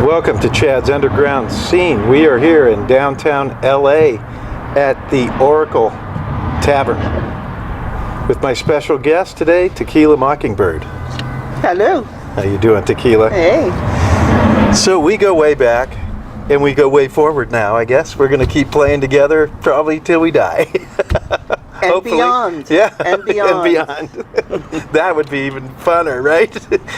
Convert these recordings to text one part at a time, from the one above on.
Welcome to Chad's Underground Scene. We are here in downtown LA at the Oracle Tavern with my special guest today, Tequila Mockingbird. Hello. How you doing, Tequila? Hey. So we go way back and we go way forward now, I guess. We're going to keep playing together probably till we die. And hopefully. Beyond. Yeah. And beyond. And beyond. That would be even funner, right?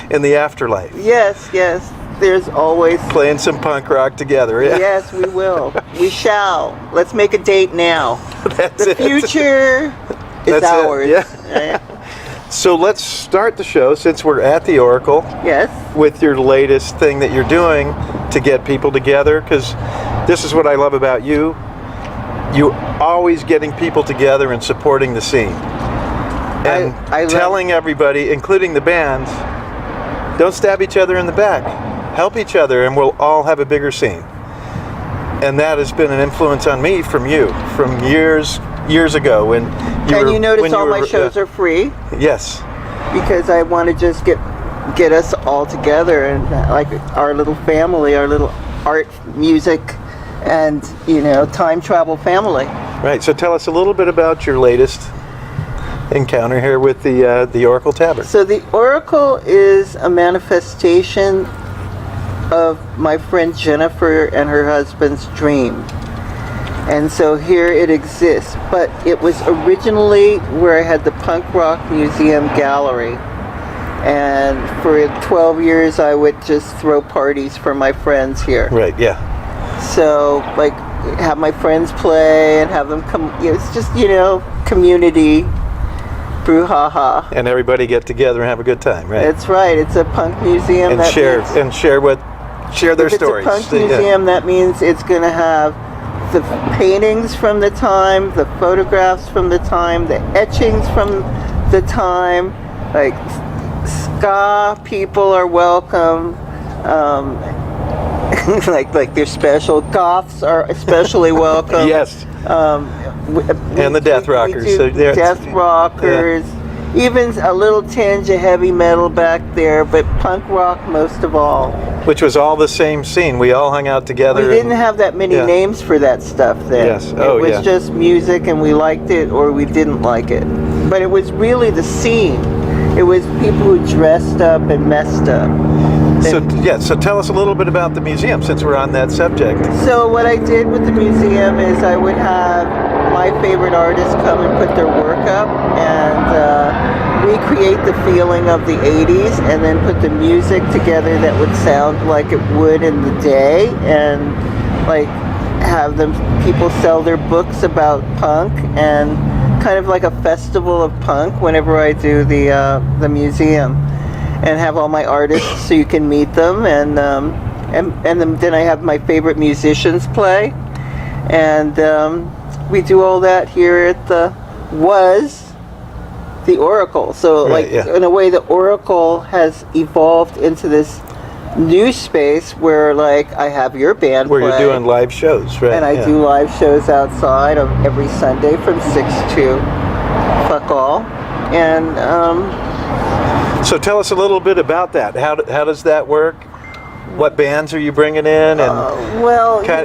In the afterlife. Yes. There's always... Playing some punk rock together, yeah? Yes, we will. We shall. Let's make a date now. That's the it. future is That's ours. It, yeah. So let's start the show, since we're at the Oracle. Yes. With your latest thing that you're doing to get people together, because this is what I love about you. You always getting people together and supporting the scene. And I telling everybody, including the bands, don't stab each other in the back. Help each other and we'll all have a bigger scene. And that has been an influence on me from you, from years ago when you and were, you notice when all you my were, shows are free? Yes. Because I want to just get us all together and like our little family, our little art, music, and time travel family. Right. So tell us a little bit about your latest encounter here with the Oracle Tavern. So the Oracle is a manifestation of my friend Jennifer and her husband's dream. And so here it exists. But it was originally where I had the Punk Rock Museum Gallery. And for 12 years I would just throw parties for my friends here. Right, yeah. So, like, have my friends play and have them come. It's just, community brouhaha. And everybody get together and have a good time, right? That's right. It's a punk museum. And share their stories. If it's a punk museum, that means it's going to have the paintings from the time, the photographs from the time, the etchings from the time. Like, ska people are welcome. like they're special. Goths are especially welcome. Yes. And the death rockers. So death rockers. Yeah. Even a little tinge of heavy metal back there, but punk rock most of all. Which was all the same scene. We all hung out together. We didn't have that many names for that stuff then. Yes. It was just music and we liked it or we didn't like it. But it was really the scene. It was people who dressed up and messed up. So tell us a little bit about the museum, since we're on that subject. So what I did with the museum is I would have my favorite artists come and put their work up and recreate the feeling of the 80s and then put the music together that would sound like it would in the day, and like have people sell their books about punk, and kind of like a festival of punk whenever I do the museum. And have all my artists so you can meet them, and then I have my favorite musicians play, and we do all that here at the Oracle. So in a way, the Oracle has evolved into this new space where I have your band where play, you're doing live shows, right? And I do live shows outside every Sunday from 6 to fuck all, and. So tell us a little bit about that. How does that work? What bands are you bringing in? And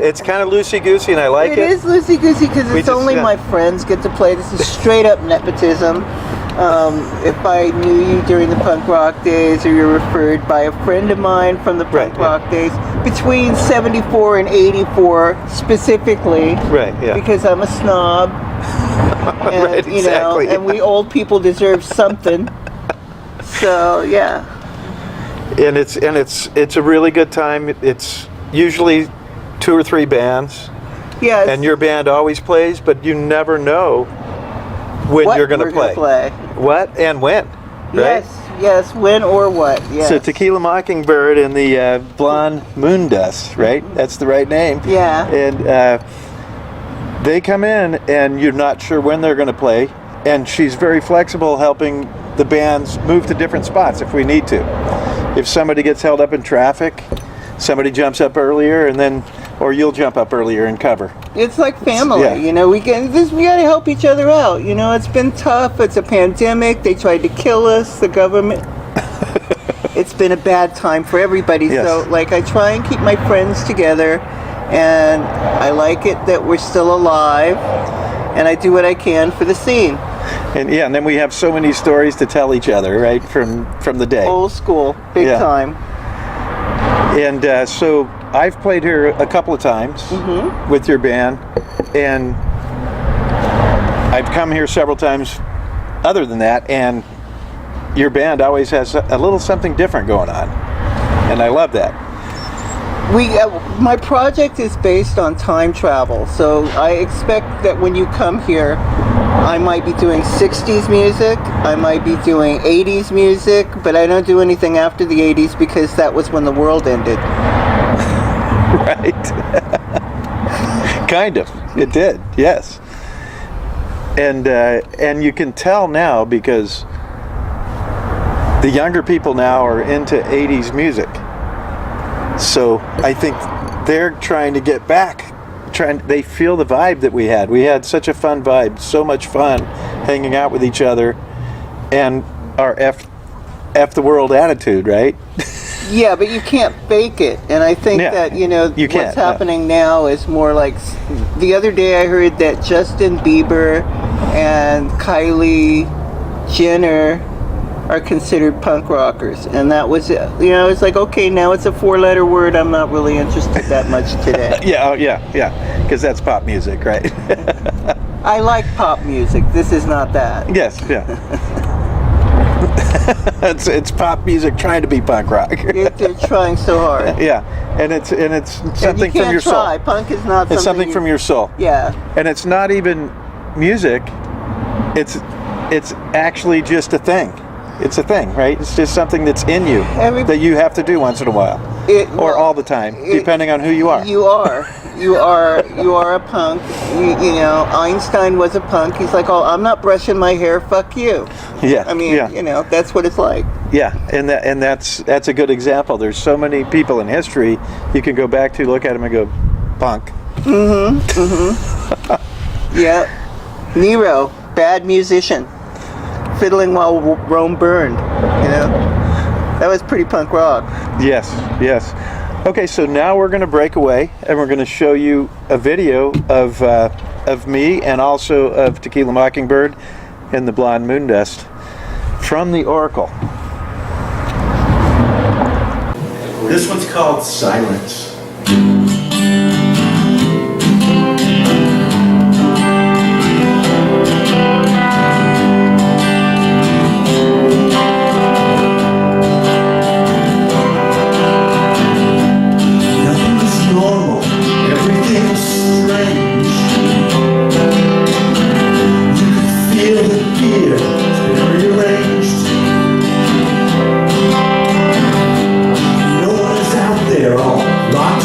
it's kind of loosey-goosey, and I like it. It is loosey-goosey because it's only my friends get to play. This is straight up nepotism. If I knew you during the punk rock days, or you're referred by a friend of mine from the punk rock days, between 74 and 84 specifically, because I'm a snob, and, right, exactly. And we old people deserve something. So yeah, and it's a really good time. It's usually 2 or 3 bands. Yes. And your band always plays, but you never know when you're going to play. What and when? Right? Yes. When or what? Yes. So Tequila Mockingbird and the Blonde Moon Dust, right? That's the right name. Yeah. And they come in, and you're not sure when they're going to play, and she's very flexible, helping the bands move to different spots if we need to. If somebody gets held up in traffic, somebody jumps up earlier, or you'll jump up earlier and cover. It's like family, we gotta help each other out. It's been tough. It's a pandemic. They tried to kill us, the government. it's been a bad time for everybody. Yes. So like I try and keep my friends together, and I like it that we're still alive, and I do what I can for the scene. And yeah, and then we have so many stories to tell each other, right, from the day. Old school, big Yeah. time. And so I've played here a couple of times with your band, and I've come here several times other than that, and your band always has a little something different going on, and I love that. My project is based on time travel, so I expect that when you come here, I might be doing 60s music, I might be doing 80s music, but I don't do anything after the 80s because that was when the world ended. Right. Kind of. It did, yes. And you can tell now because the younger people now are into 80s music. So I think they're trying to get back. They feel the vibe that we had. We had such a fun vibe, so much fun hanging out with each other, and our F the world attitude, right? Yeah, but you can't fake it. And I think that, you what's can't, happening now is more like, the other day I heard that Justin Bieber and Kylie Jenner are considered punk rockers. And that was, it's like, okay, now it's a 4-letter word. I'm not really interested that much today. yeah, because that's pop music, right? I like pop music. This is not that. Yes, yeah. it's pop music trying to be punk rock. They're trying so hard. Yeah, and it's something from your try. soul. Punk is not It's something from your soul. Yeah. And it's not even music. It's actually just a thing. It's a thing, right? It's just something that's in you that you have to do once in a while, or all the time, depending on who you are. You are a punk. Einstein was a punk. He's like, oh, I'm not brushing my hair. Fuck you. Yeah. I mean, that's what it's like. Yeah, and that's a good example. There's so many people in history you can go back to, look at them, and go, punk. Yeah. Nero, bad musician, fiddling while Rome burned. That was pretty punk rock. Yes. Okay, so now we're going to break away, and we're going to show you a video of me and also of Tequila Mockingbird and the Blonde Moondust from the Oracle. This one's called Silence. No one is out there all locked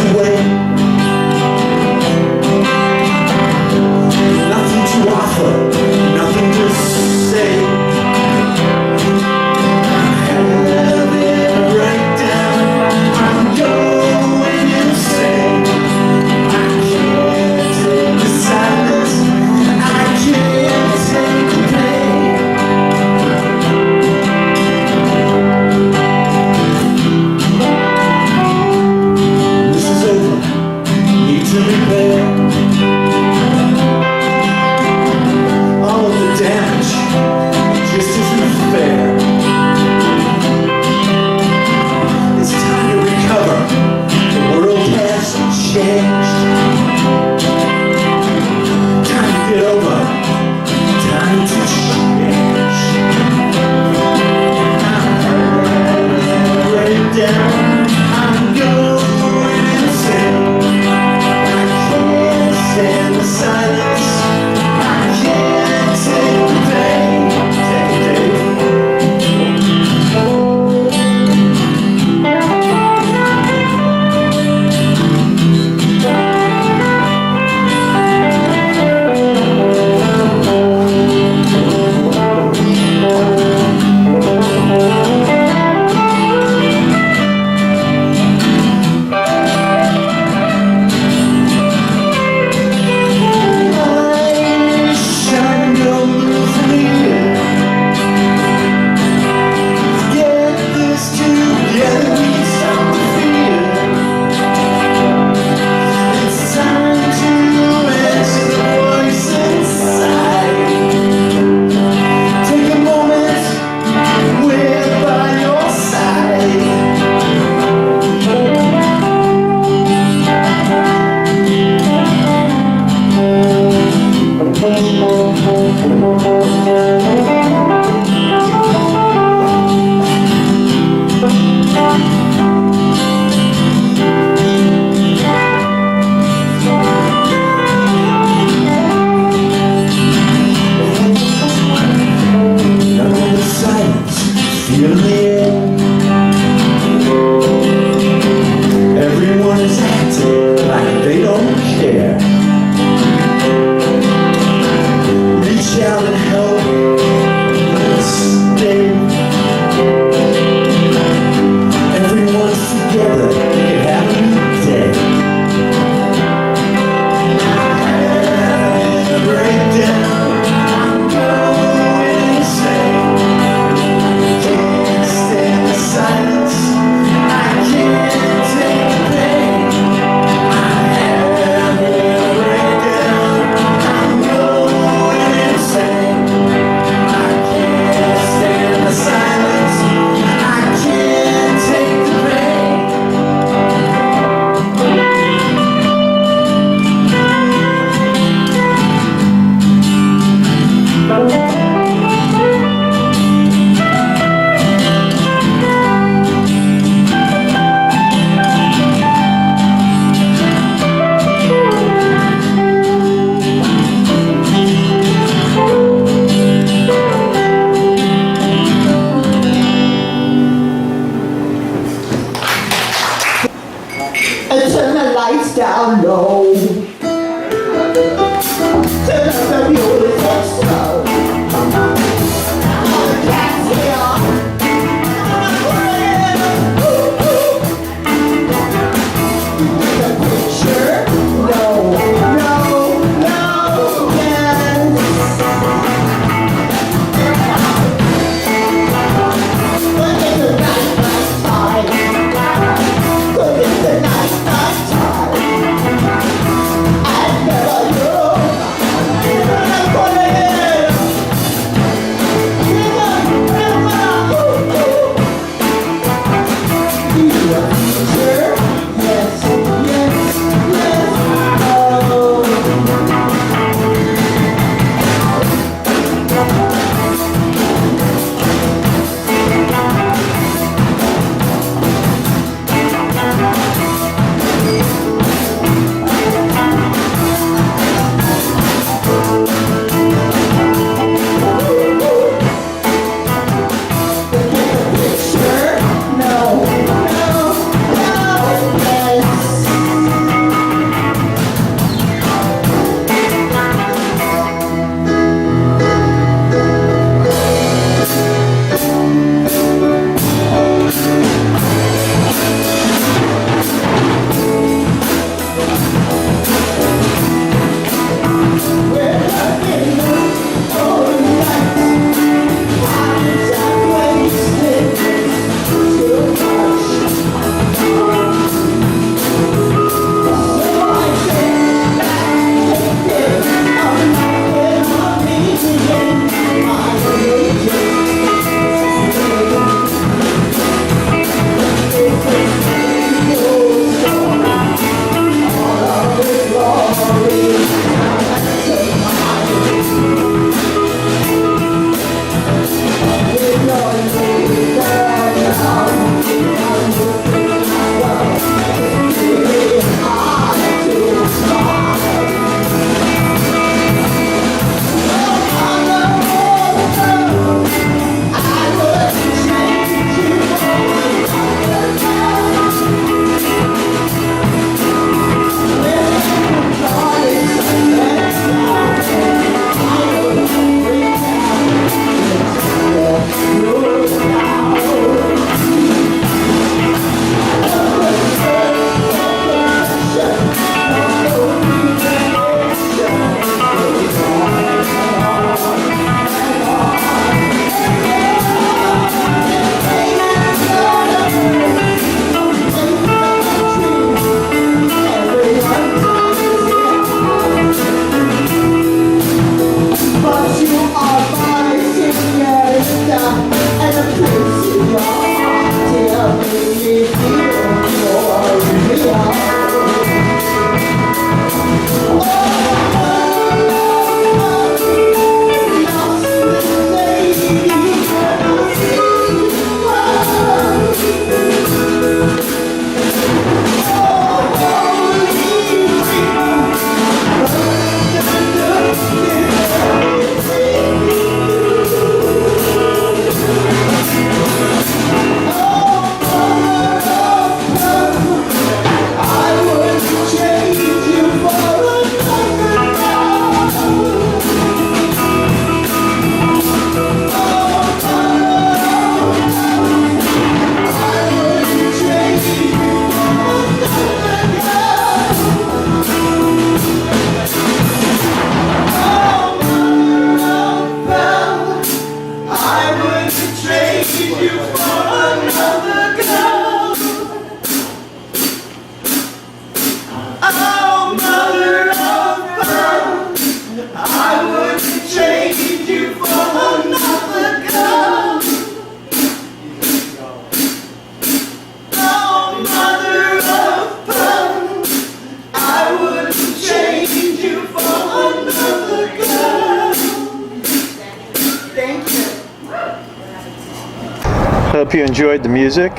Hope you enjoyed the music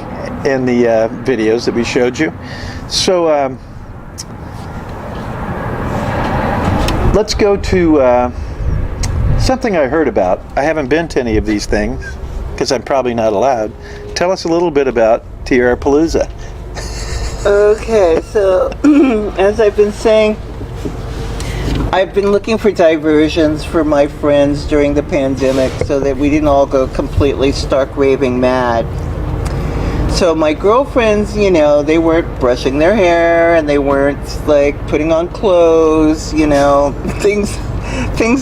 and the videos that we showed you. So let's go to something I heard about. I haven't been to any of these things because I'm probably not allowed. Tell us a little bit about Tiara Palooza. Okay, so as I've been saying, I've been looking for diversions for my friends during the pandemic so that we didn't all go completely stark raving mad. So my girlfriends, you know, they weren't brushing their hair and they weren't like putting on clothes, you know, things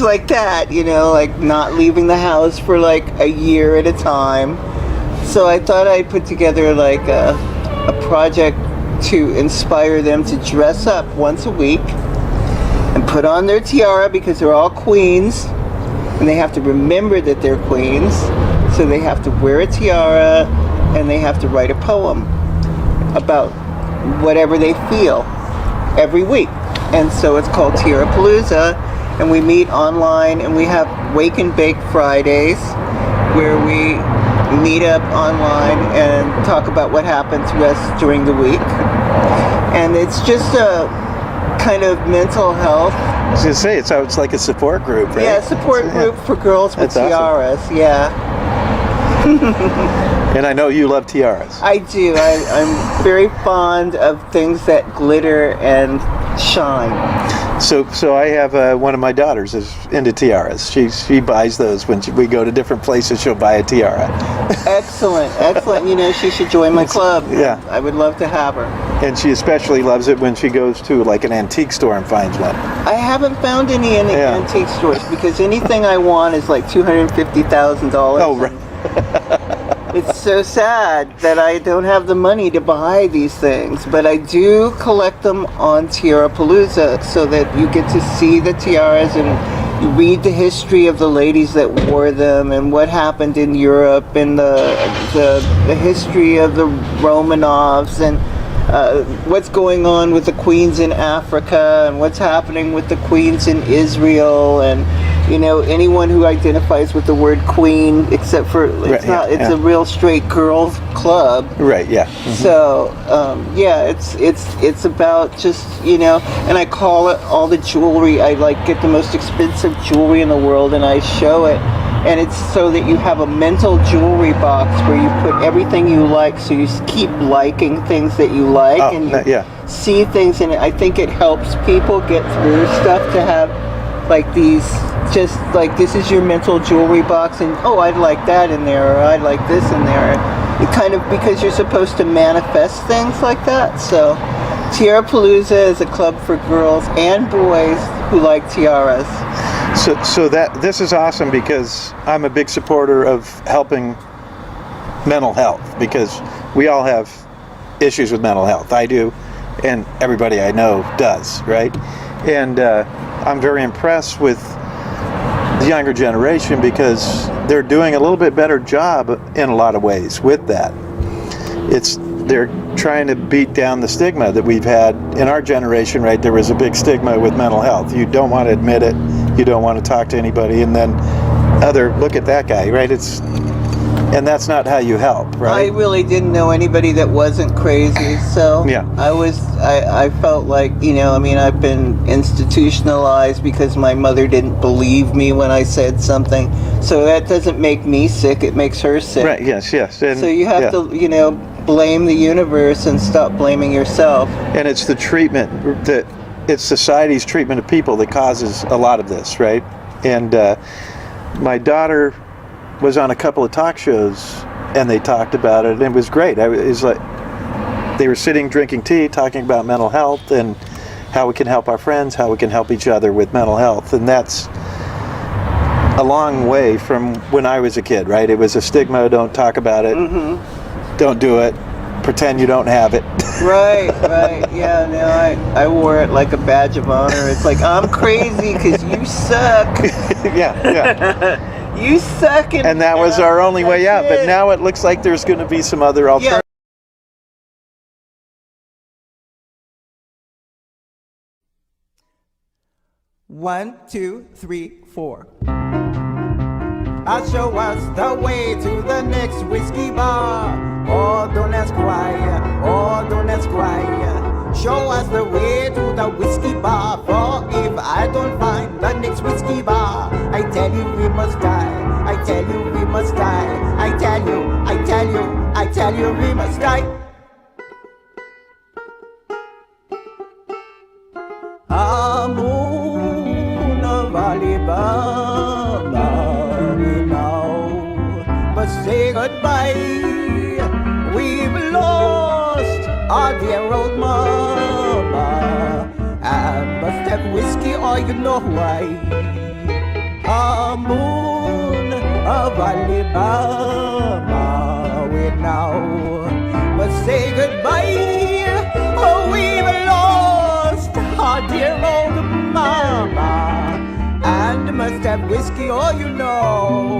like that, you know, like not leaving the house for like a year at a time. So I thought I'd put together like a project to inspire them to dress up once a week and put on their tiara, because they're all queens and they have to remember that they're queens. So they have to wear a tiara and they have to write a poem about whatever they feel every week. And so it's called Tiara Palooza, and we meet online, and we have Wake and Bake Fridays where we meet up online and talk about what happened to us during the week. And it's just a kind of mental health. I was going to say, it sounds like a support group, right? Yeah, support group for girls with That's tiaras, awesome. Yeah. And I know you love tiaras. I do. I'm very fond of things that glitter and shine. So I have one of my daughters is into tiaras. She buys those when we go to different places. She'll buy a tiara. Excellent, excellent. You know, she should join my club. Yeah, I would love to have her. And she especially loves it when she goes to like an antique store and finds one. I haven't found any in the antique stores because anything I want is like $250,000. Oh, right. It's so sad that I don't have the money to buy these things, but I do collect them on Tiara Palooza so that you get to see the tiaras and you read the history of the ladies that wore them and what happened in Europe and the history of the Romanovs and what's going on with the queens in Africa and what's happening with the queens in Israel, and you know, anyone who identifies with the word queen, except for it's a real straight girls club. Right. Yeah. Mm-hmm. So it's about just, you know, and I call it all the jewelry. I like get the most expensive jewelry in the world and I show it, and it's so that you have a mental jewelry box where you put everything you like, so you keep liking things that you like and you see things in it. I think it helps people get through stuff to have like these, just like, this is your mental jewelry box, and oh, I'd like that in there, or I'd like this in there. It kind of, because you're supposed to manifest things like that. So Tiara Palooza is a club for girls and boys who like tiaras. So that this is awesome, because I'm a big supporter of helping mental health, because we all have issues with mental health. I do, and everybody I know does, right? And I'm very impressed with younger generation because they're doing a little bit better job in a lot of ways with that. They're trying to beat down the stigma that we've had in our generation, right? There was a big stigma with mental health. You don't want to admit it. You don't want to talk to anybody. And then look at that guy, right? And that's not how you help, right? I really didn't know anybody that wasn't crazy, so yeah. I felt like, I've been institutionalized because my mother didn't believe me when I said something. So that doesn't make me sick, it makes her sick. Right, yes. And, so you have to, blame the universe and stop blaming yourself. And it's the treatment, it's society's treatment of people that causes a lot of this, right? And my daughter was on a couple of talk shows and they talked about it and it was great. It was like they were sitting drinking tea talking about mental health and how we can help our friends, how we can help each other with mental health. And that's a long way from when I was a kid, right? It was a stigma, don't talk about it, don't do it, pretend you don't have it. Right. Yeah, no, I wore it like a badge of honor. It's like, I'm crazy because you suck. Yeah. You suck. And that was our only way out. But now it looks like there's going to be some other alternatives. Yeah. 1, 2, 3, 4. I'll show us the way to the next whiskey bar. Oh, don't ask why. Oh, don't ask why. Show us the way to the whiskey bar. For if I don't find the next whiskey bar, I tell you we must die. I tell you we must die. I tell you we must die. Moon of Alibaba, we now must say goodbye. We've lost our dear old mama. I must have whiskey or you know why. Moon of Alibaba, we now must say goodbye. Oh, we've lost our dear old mama, and must have whiskey or you know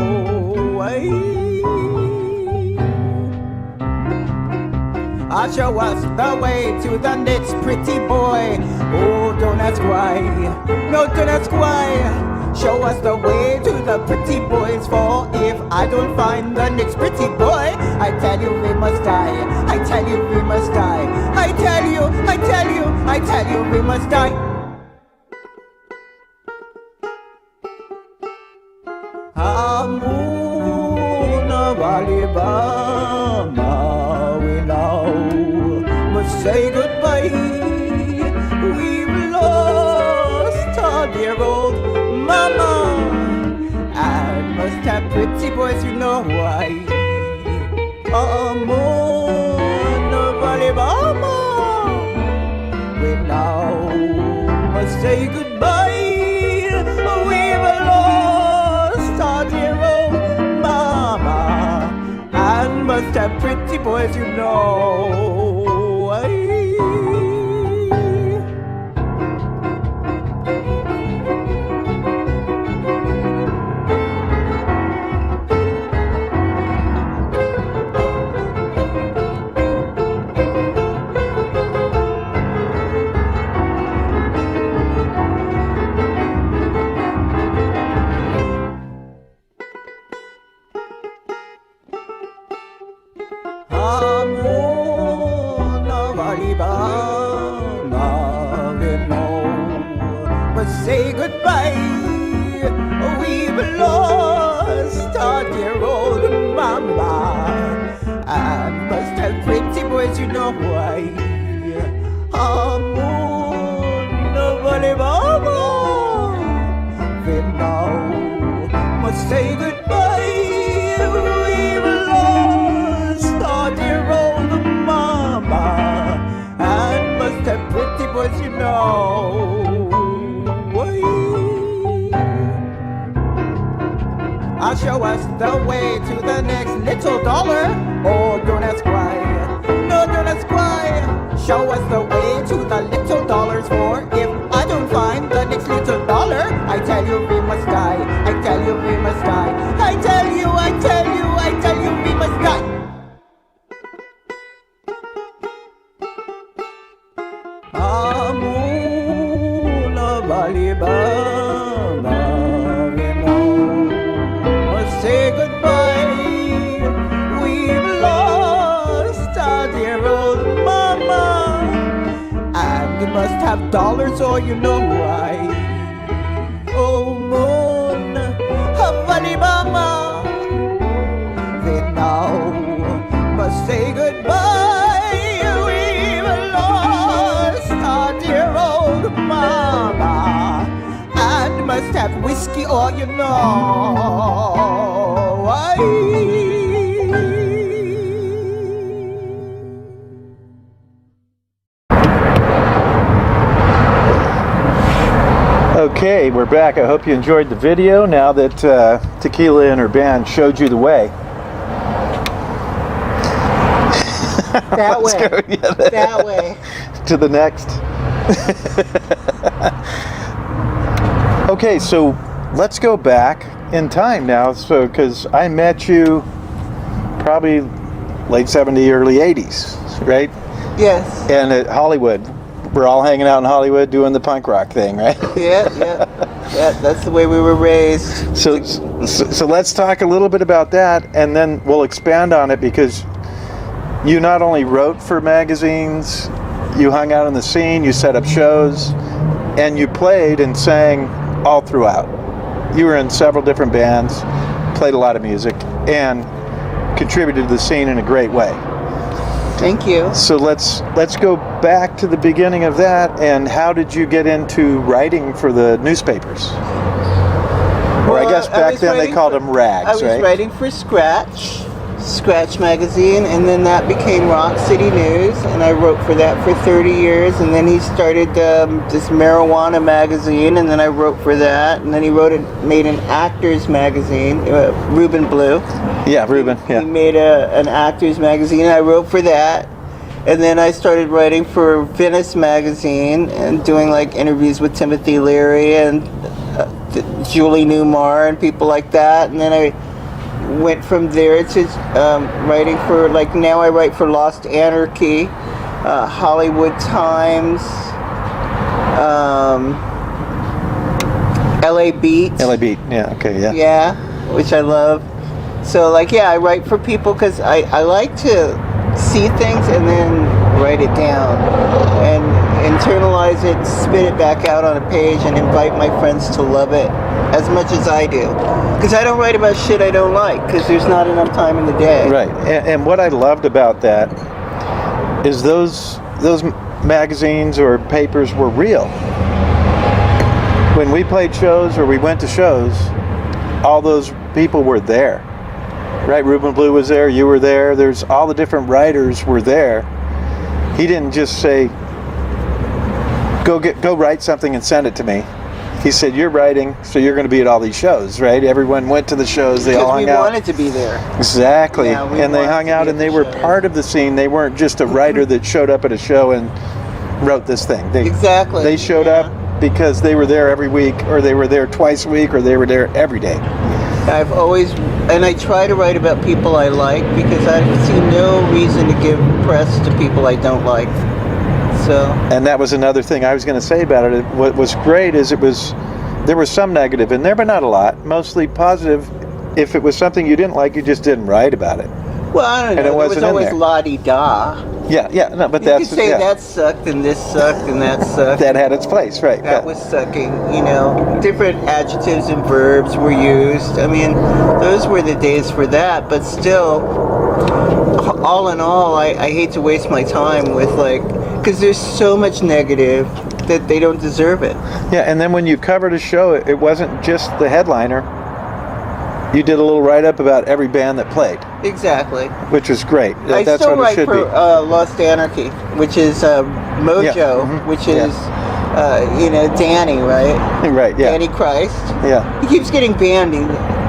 why. Show us the way to the next pretty boy. Oh, don't ask why. No, don't ask why. Show us the way to the pretty boys. For if I don't find the next pretty boy, I tell you we must die. I tell you we must die. I tell you we must die. Moon of Alibaba, we now must say goodbye. We've lost our dear old mama, and must have pretty boys, you know why. Moon of Alibaba, we now must say goodbye. We've lost our dear old mama, and must have pretty boys, you know why. Say goodbye. We've lost our dear old mama, and must have pretty boys, you know why. Moon of Alibaba, we now must say goodbye. We've lost our dear old mama, and must have pretty boys, you know. Show us the way to the next little dollar. Oh, don't ask why. No, don't ask why. Show us the way to the little dollars. For if I don't find the next little dollar, I tell you we must die. I tell you must have dollars or you know why. Oh moon, Havali Mama, they now must say goodbye. We've lost our dear old mama, and must have whiskey or you know why. Okay, we're back. I hope you enjoyed the video now that Tequila and her band showed you the way. That way. Go, yeah, That way. to the next. Okay, so let's go back in time now. So, because I met you probably late 70s, early 80s, right? Yes. And at Hollywood. We're all hanging out in Hollywood doing the punk rock thing, right? Yeah. That's the way we were raised. So let's talk a little bit about that, and then we'll expand on it, because you not only wrote for magazines, you hung out in the scene, you set up shows, and you played and sang all throughout. You were in several different bands, played a lot of music, and contributed to the scene in a great way. Thank you. So let's go back to the beginning of that, and how did you get into writing for the newspapers? Or I guess back then they called them rags, I was right? writing for Scratch magazine, and then that became Rock City News, and I wrote for that for 30 years, and then he started this marijuana magazine, and then I wrote for that, and then he made an actors magazine, Reuben Blue. Yeah, Reuben, yeah. He made an actors magazine, and I wrote for that. And then I started writing for Venice magazine and doing like interviews with Timothy Leary and Julie Newmar and people like that. And then I went from there to writing for, like, now I write for Lost Anarchy, Hollywood Times, LA Beat. LA Beat, yeah, okay, yeah. Yeah, which I love. So, like, yeah, I write for people because I like to see things and then write it down and internalize it, spit it back out on a page, and invite my friends to love it as much as I do. Because I don't write about shit I don't like, because there's not enough time in the day. Right, and what I loved about that is those magazines or papers were real. When we played shows or we went to shows, all those people were there. Right, Reuben Blue was there, you were there, there's all the different writers were there. He didn't just say, go write something and send it to me. He said, you're writing, so you're going to be at all these shows, right? Everyone went to the shows, they all hung out. Because we wanted to be there. Exactly, Yeah, and they hung out and they were part of the scene. They weren't just a writer that showed up at a show and wrote this thing. Exactly. They showed up because they were there every week, or they were there twice a week, or they were there every day. I've always, and I try to write about people I like, because I see no reason to give press to people I don't like. So. And that was another thing I was going to say about it. What was great is there was some negative in there, but not a lot. Mostly positive. If it was something you didn't like, you just didn't write about it. Well, I don't know. It was always la-di-da. Yeah, no, but you that's... could say that sucked, and this sucked, and that sucked. That had its place, right. That was sucking, you know. Different adjectives and verbs were used. I mean, those were the days for that, but still, all in all, I hate to waste my time with, like, because there's so much negative that they don't deserve it. Yeah, and then when you covered a show, it wasn't just the headliner. You did a little write-up about every band that played. Exactly. Which was great. I That's still what write it should for be. Lost Anarchy, which is Mojo, which is, Danny, right? Right, yeah. Danny Christ. Yeah. He keeps getting banned.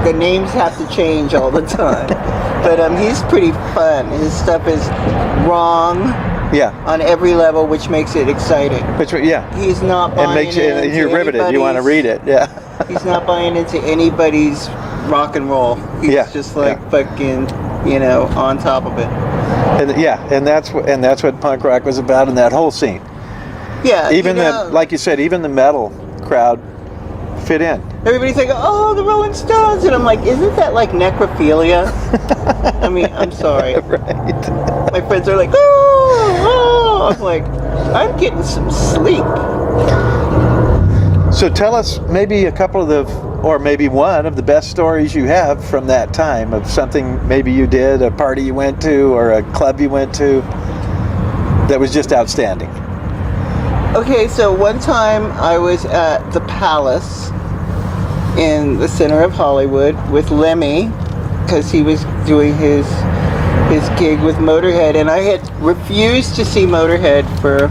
The names have to change all the time. But he's pretty fun. His stuff is wrong. Yeah. On every level, which makes it exciting. He's not buying into you're riveted. You want to read it. Yeah. He's not buying into anybody's rock and roll. He's just like fucking, on top of it. And that's what punk rock was about in that whole scene. Yeah. Even like you said, even the metal crowd fit in. Everybody's like, oh, the Rolling Stones, and I'm like, isn't that like necrophilia? I mean, I'm sorry. Right. My friends are like, oh, I'm like, I'm getting some sleep. So tell us maybe a couple of or maybe one of the best stories you have from that time of something maybe you did, a party you went to, or a club you went to that was just outstanding. Okay, so one time I was at the Palace in the center of Hollywood with Lemmy, because he was doing his gig with Motorhead, and I had refused to see Motorhead for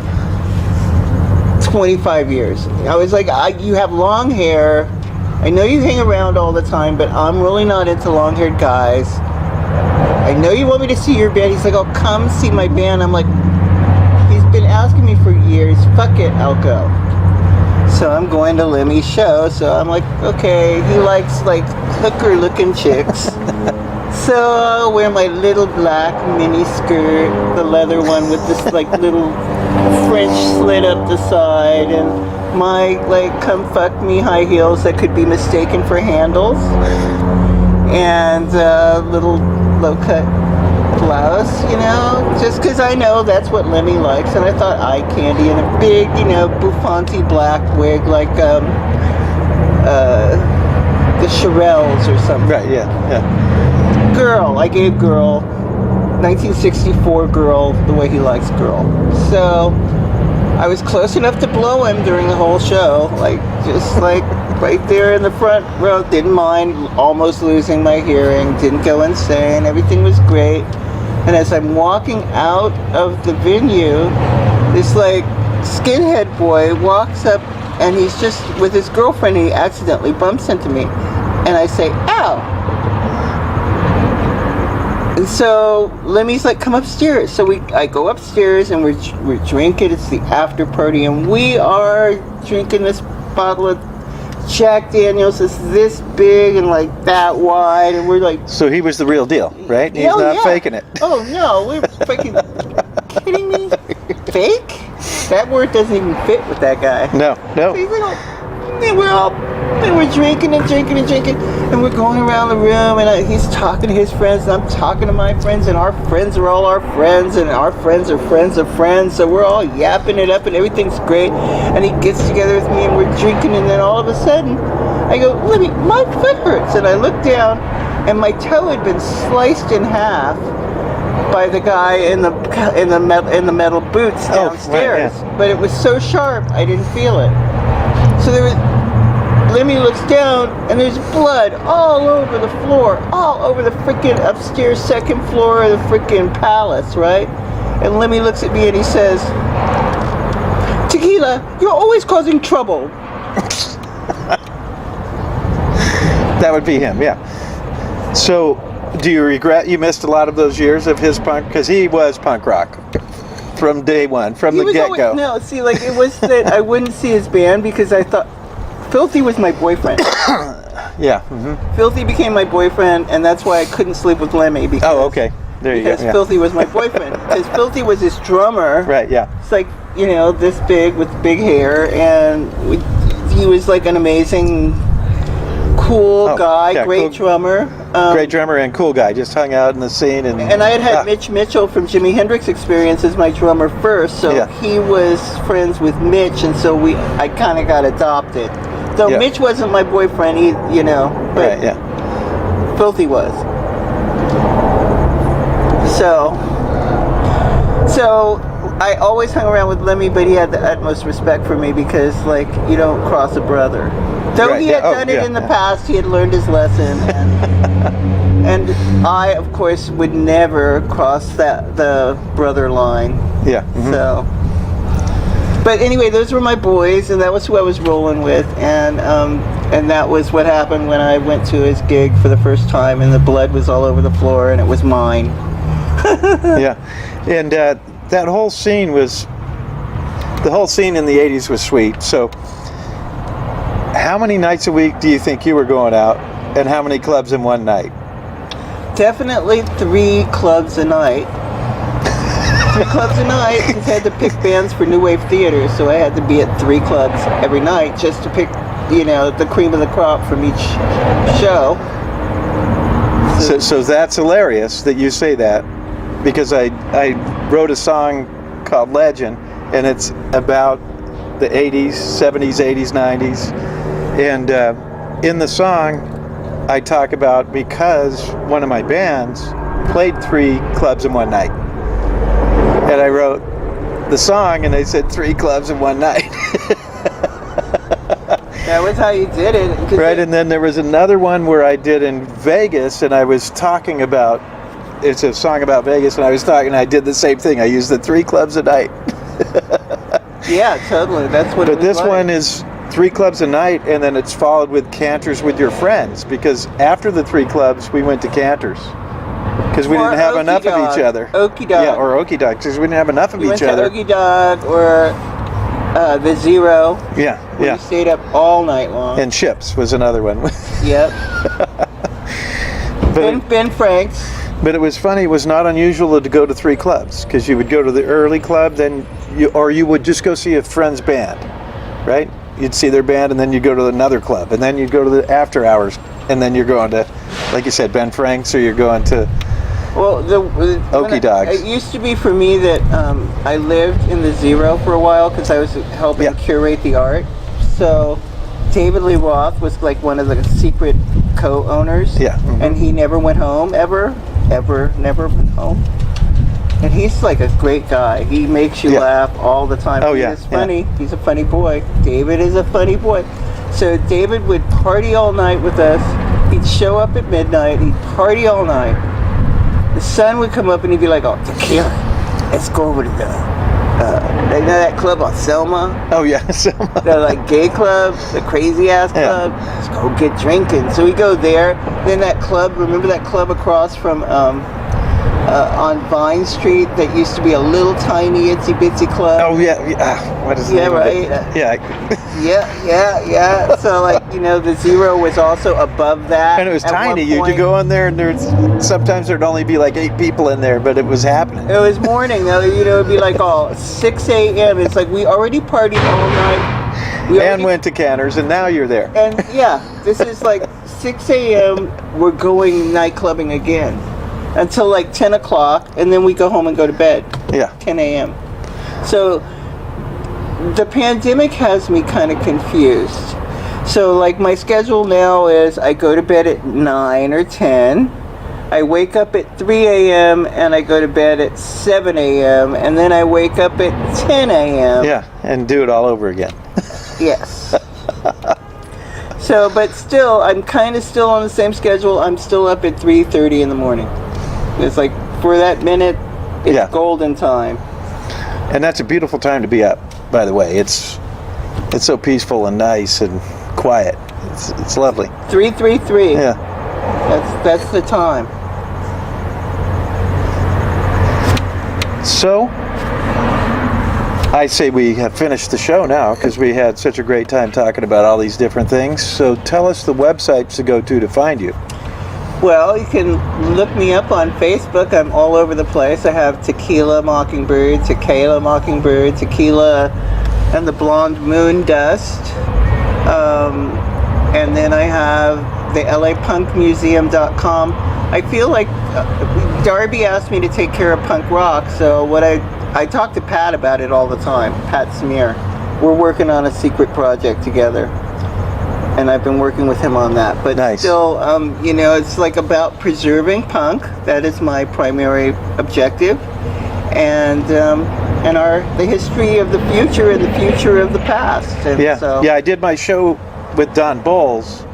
25 years. I was like, you have long hair, I know you hang around all the time, but I'm really not into long-haired guys. I know you want me to see your band. He's like, oh, come see my band. I'm like, he's been asking me for years. Fuck it, I'll go. So I'm going to Lemmy's show. So I'm like, okay, he likes like hooker-looking chicks. So I'll wear my little black mini skirt, the leather one with this like little French slit up the side, and my like come fuck me high heels that could be mistaken for handles, and little low cut blouse, you know, just because I know that's what Lemmy likes. And I thought eye candy and a big, you know, buffonty black wig like the Shirelles or something. Right, yeah. Girl, I gave Girl, 1964 Girl, the way he likes Girl. So I was close enough to blow him during the whole show, like just like right there in the front row. Didn't mind almost losing my hearing, didn't go insane, everything was great. And as I'm walking out of the venue, this like skinhead boy walks up, and he's just with his girlfriend, and he accidentally bumps into me, and I say, ow. And so Lemmy's like, come upstairs. So I go upstairs, and we're drinking. It's the after party, and we are drinking this bottle of Jack Daniels. It's this big and like that wide, and we're like. So he was the real deal, right? He's not faking it. Oh no, we're freaking kidding me? Fake? That word doesn't even fit with that guy. No. He's like, and we're drinking and drinking and drinking, and we're going around the room, and he's talking to his friends, and I'm talking to my friends, and our friends are all our friends, and our friends are friends of friends, so we're all yapping it up, and everything's great. And he gets together with me, and we're drinking, and then all of a sudden, I go, Lemmy, my foot hurts, and I look down, and my toe had been sliced in half by the guy in the metal boots downstairs. Right, yeah. But it was so sharp, I didn't feel it. So Lemmy looks down, and there's blood all over the floor, all over the freaking upstairs second floor of the freaking Palace, right? And Lemmy looks at me and he says, Tequila, you're always causing trouble. That would be him, yeah. So, do you regret you missed a lot of those years of his punk? Because he was punk rock from day one, from the get-go. No, see, like, it was that I wouldn't see his band because I thought Filthy was my boyfriend. Yeah. Mm-hmm. Filthy became my boyfriend, and that's why I couldn't sleep with Lemmy. Because, oh, okay. There you go. Because Filthy was my boyfriend. Because Filthy was his drummer. Right, yeah. It's like, you know, this big with big hair, and he was like an amazing, cool guy, yeah, great cool, drummer. Great drummer and cool guy, just hung out in the scene. And I had Mitch Mitchell from Jimi Hendrix Experience as my drummer first, so he was friends with Mitch, and so I kind of got adopted. So Mitch wasn't my boyfriend, you know, but Filthy was. So I always hung around with Lemmy, but he had the utmost respect for me because, like, you don't cross a brother. Though he had done it in the past, he had learned his lesson, and I, of course, would never cross the brother line. Yeah. Mm-hmm. So, but anyway, those were my boys, and that was who I was rolling with, and that was what happened when I went to his gig for the first time, and the blood was all over the floor, and it was mine. Yeah, and that whole scene in the 80s was sweet. So how many nights a week do you think you were going out, and how many clubs in one night? Definitely 3 clubs a night. 3 clubs a night, because I had to pick bands for New Wave Theater, so I had to be at 3 clubs every night just to pick, you know, the cream of the crop from each show. So that's hilarious that you say that, because I wrote a song called Legend, and it's about the 80s, 70s, 80s, 90s. And in the song, I talk about because one of my bands played 3 clubs in one night. And I wrote the song, and they said 3 clubs in one night. That was how you did it. Right, and then there was another one where I did in Vegas, and I was talking about, it's a song about Vegas, and I did the same thing. I used the 3 clubs a night. Yeah, totally. That's what. But it was this like. one is 3 clubs a night, and then it's followed with Canters with your friends, because after the 3 clubs, we went to Canters. Because we didn't have enough of each other. Okie Dog. Yeah, or Okie Dog, because we didn't have enough of We each went other. to Okie Dog or the Zero. Yeah, We yeah. stayed up all night long. And Chips was another one. Yep. But Ben Franks. But it was funny. It was not unusual to go to 3 clubs, because you would go to the early club, then you would just go see a friend's band, right? You'd see their band, and then you'd go to another club, and then you'd go to the after hours, and then you're going to, like you said, Ben Franks, or you're going to Well, Okie Dogs. It used to be for me that I lived in the Zero for a while because I was helping curate the art. So David Lee Roth was like one of the secret co-owners. Yeah. Mm-hmm. And he never went home, never went home. And he's like a great guy. He makes you laugh all the time. Oh, He yeah, is funny. Yeah. He's a funny boy. David is a funny boy. So David would party all night with us. He'd show up at midnight. He'd party all night. The sun would come up and he'd be like, "Oh, Tequila, let's go over to the, you know that club on Selma? Oh yeah, Selma. The like gay club, the crazy ass club. Let's go get drinking." So we go there. Then that club, remember that club across from on Vine Street that used to be a little tiny itsy bitsy club? Oh yeah, what is the name of it? Yeah. So like, you know, the Zero was also above that. And it was at tiny. one You could go in there, and sometimes there'd only be like 8 people in there, but it was happening. It was morning though, you know, it'd be like 6 a.m. It's like we already partied all night. And went to Canners, and now you're there. And yeah, this is like 6 a.m. We're going night clubbing again until like 10 o'clock, and then we go home and go to bed. Yeah. 10 a.m. So the pandemic has me kind of confused. So like my schedule now is I go to bed at 9 or 10. I wake up at 3 a.m. and I go to bed at 7 a.m. and then I wake up at 10 a.m. Yeah, and do it all over again. Yes. So, but still, I'm kind of still on the same schedule. I'm still up at 3:30 in the morning. It's like, for that minute, it's golden time. And that's a beautiful time to be up, by the way. It's so peaceful and nice and quiet. It's lovely. 3:33. Yeah. That's the time. So, I say we have finished the show now, because we had such a great time talking about all these different things. So tell us the websites to go to find you. Well, you can look me up on Facebook. I'm all over the place. I have Tequila Mockingbird, Tequila and the Blonde Moon Dust. And then I have the LAPunkMuseum.com. I feel like Darby asked me to take care of punk rock, so I talk to Pat about it all the time, Pat Smear. We're working on a secret project together, and I've been working with him on that. But still, you know, it's like about preserving punk. That is my primary objective, and the history of the future and the future of the past. And I did my show with Don Bowles,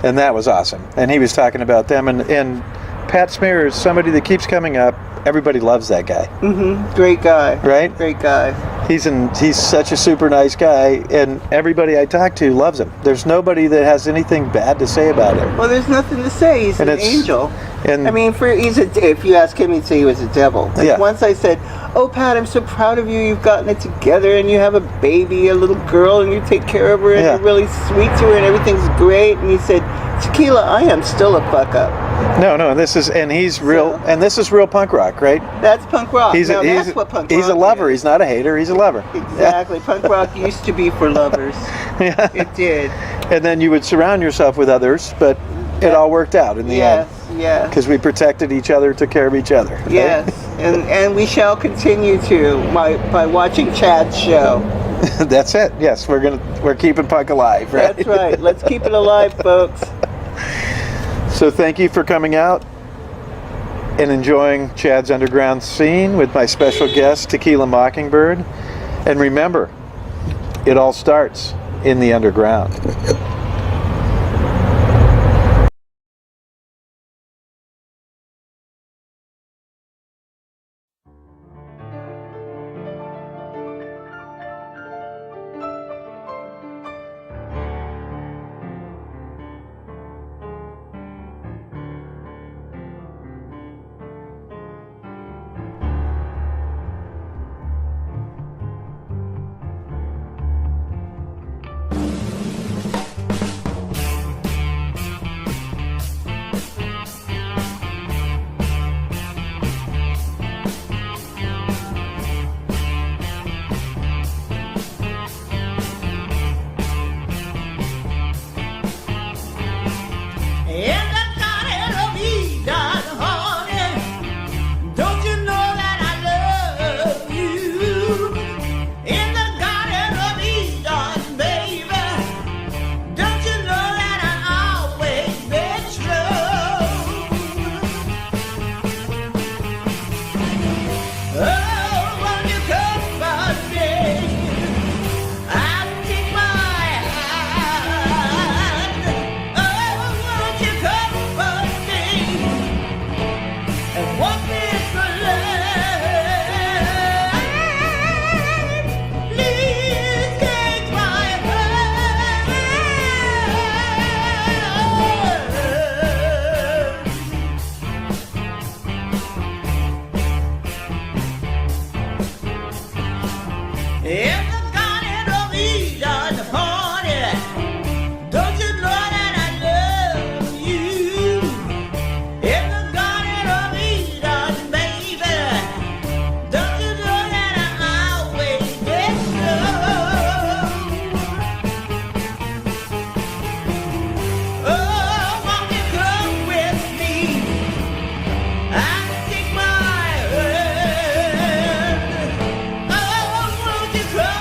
and that was awesome. And he was talking about them, and Pat Smear is somebody that keeps coming up. Everybody loves that guy. Mm-hmm. Great guy. Right? Great guy. He's such a super nice guy, and everybody I talk to loves him. There's nobody that has anything bad to say about him. Well, there's nothing to say. He's an angel. And I mean, if you ask him, he'd say he was a devil. Like once I said, "Oh, Pat, I'm so proud of you. You've gotten it together, and you have a baby, a little girl, and you take care of her, and you're really sweet to her, and everything's great." And he said, "Tequila, I am still a fuck up." No, this is real punk rock, right? That's punk rock. That's what punk rock He's a lover. is. He's not a hater. He's a lover. Exactly. Punk rock used to be for lovers. Yeah. It did. And then you would surround yourself with others, but it all worked out in the end. Yes. Because we protected each other, took care of each other. Right? Yes. And we shall continue to by watching Chad's show. That's it. Yes, we're keeping punk alive, right? That's right. Let's keep it alive, folks. So thank you for coming out and enjoying Chad's underground scene with my special guest, Tequila Mockingbird. And remember, it all starts in the underground. Won't you come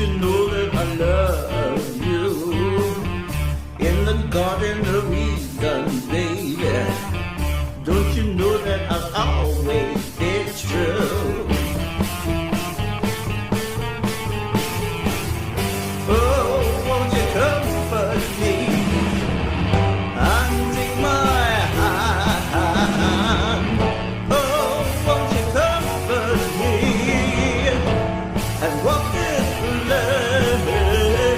you know that I love you? In the garden of Eden, baby. Don't you know that I've always been true? Oh, won't you comfort me and take my hand? Oh, won't you comfort me and walk this lane?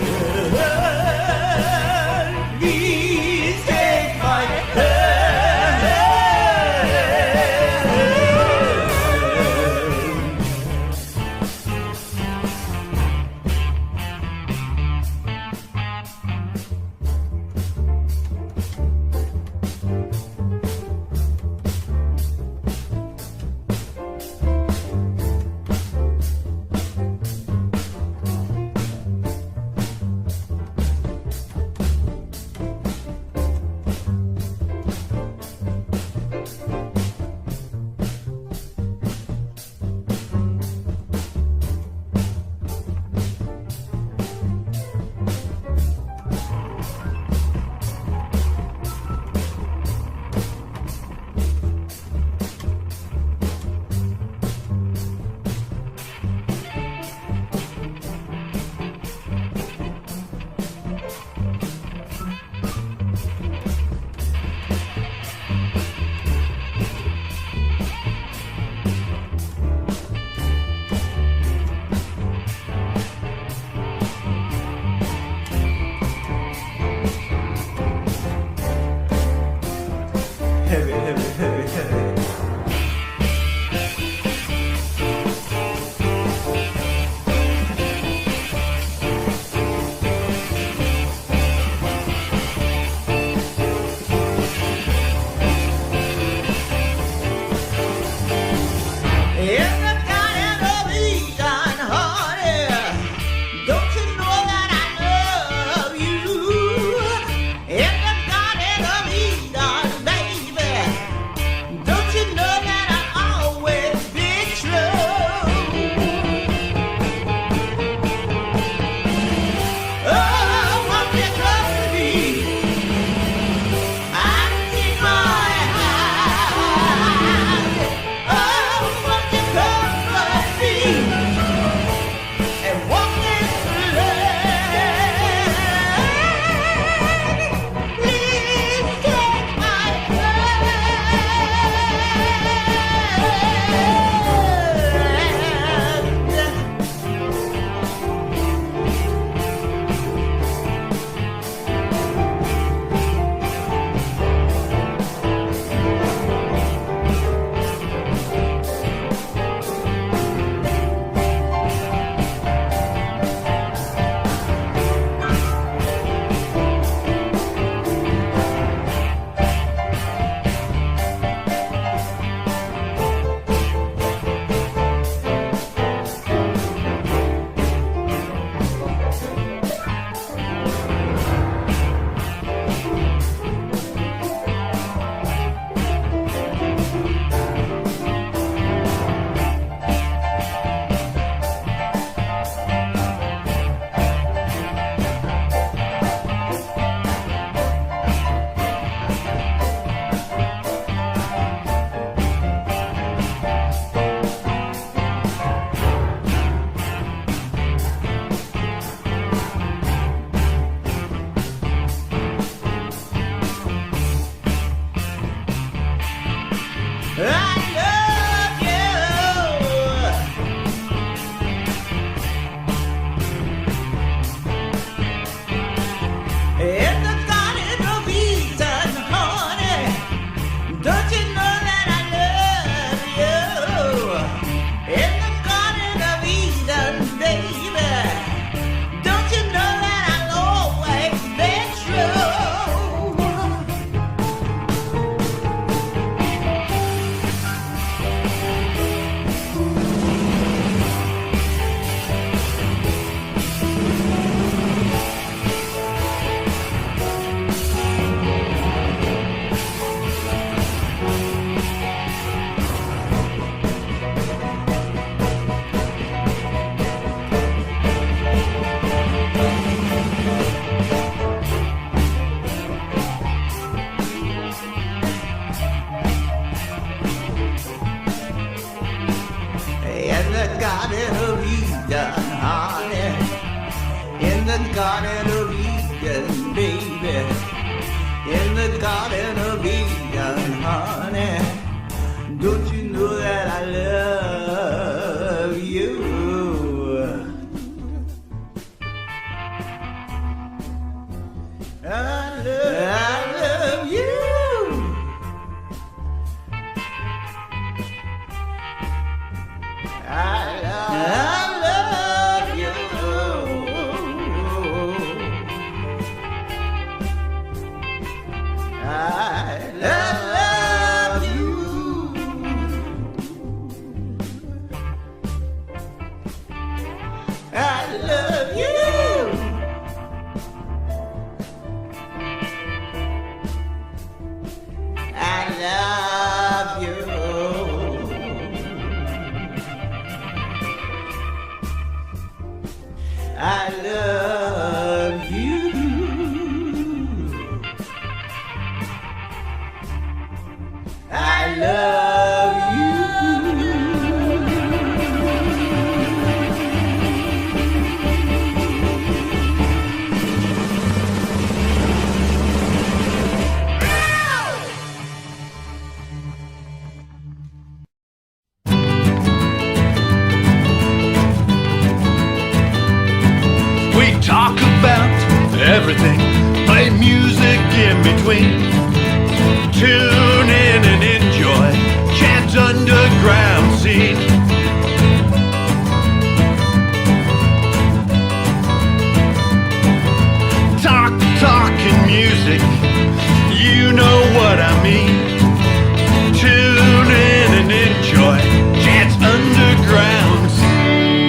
the Garden of Eden, baby. In the Garden of Eden, honey. Don't you know that I love you? I love you. I love you. I love you. I love you. I love you. I love you. I love you. We talk about everything, play music in between. Till